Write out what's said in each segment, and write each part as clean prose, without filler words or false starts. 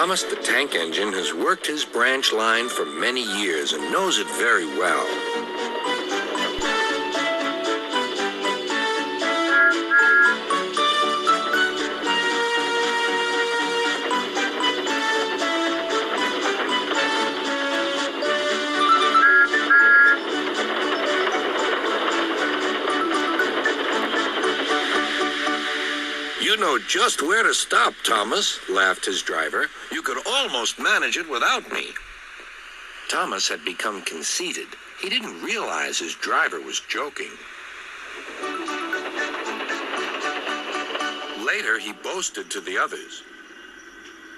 Thomas the Tank Engine has worked his branch line for many years and knows it very well. You know just where to stop, Thomas, laughed his driver. You could almost manage it without me. Thomas had become conceited. He didn't realize his driver was joking. Later, he boasted to the others.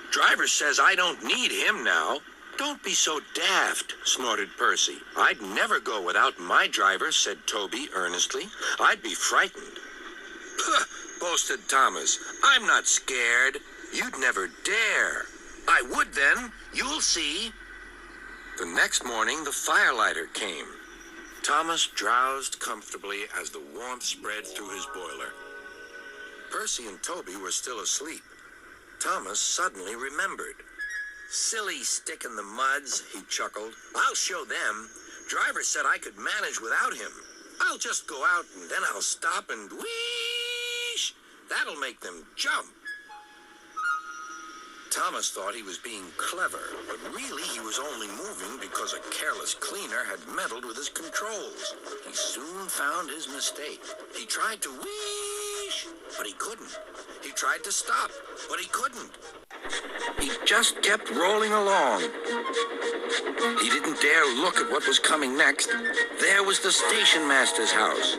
Driver says I don't need him now. Don't be so daft, snorted Percy. I'd never go without my driver, said Toby earnestly. I'd be frightened. Puh, boasted Thomas. I'm not scared. You'd never dare. I would then. You'll see. The next morning, the firelighter came. Thomas drowsed comfortably as the warmth spread through his boiler. Percy and Toby were still asleep. Thomas suddenly remembered. Silly stick in the muds, he chuckled. I'll show them. Driver said I could manage without him. I'll just go out and then I'll stop and whoosh. That'll make them jump. Thomas thought he was being clever, but really he was only moving because a careless cleaner had meddled with his controls. He soon found his mistake. He tried to whoosh, but he couldn't. He tried to stop, but he couldn't. He just kept rolling along. He didn't dare look at what was coming next. There was the station master's house.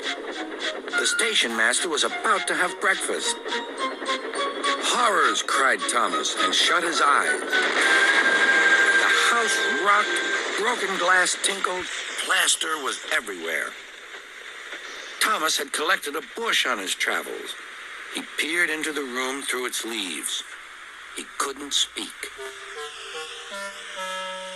The station master was about to have breakfast. Horrors, cried Thomas, and shut his eyes. The house rocked, broken glass tinkled, plaster was everywhere. Thomas had collected a bush on his travels. He peered into the room through its leaves. He couldn't speak.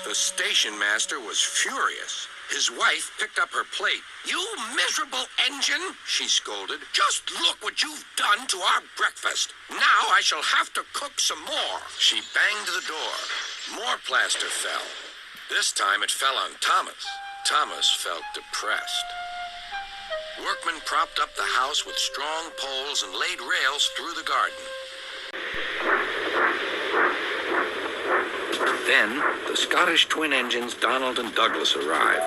The station master was furious. His wife picked up her plate. You miserable engine, she scolded. Just look what you've done to our breakfast. Now I shall have to cook some more. She banged the door. More plaster fell. This time it fell on Thomas. Thomas felt depressed. Workmen propped up the house with strong poles and laid rails through the garden. Then, the Scottish twin engines Donald and Douglas arrived.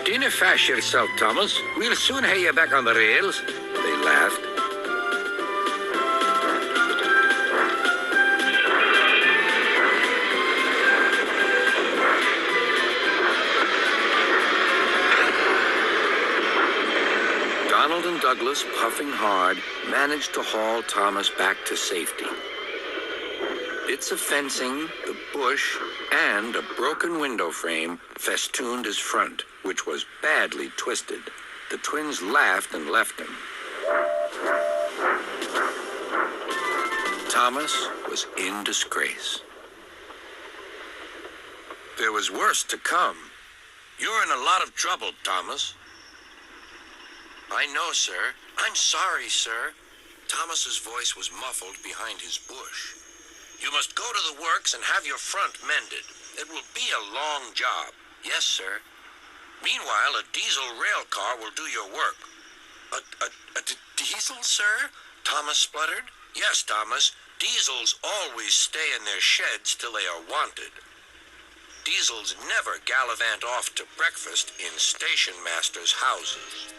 Dinna fash yourself, Thomas. We'll soon have you back on the rails. They laughed. Donald and Douglas, puffing hard, managed to haul Thomas back to safety. Bits of fencing, the bush, and a broken window frame festooned his front, which was badly twisted. The twins laughed and left him. Thomas was in disgrace. There was worse to come. You're in a lot of trouble, Thomas. I know, sir. I'm sorry, sir. Thomas's voice was muffled behind his bush. You must go to the works and have your front mended. It will be a long job. Yes, sir. Meanwhile, a diesel rail car will do your work. A diesel, sir? Thomas spluttered. Yes, Thomas. Diesels always stay in their sheds till they are wanted. Diesels never gallivant off to breakfast in station masters' houses.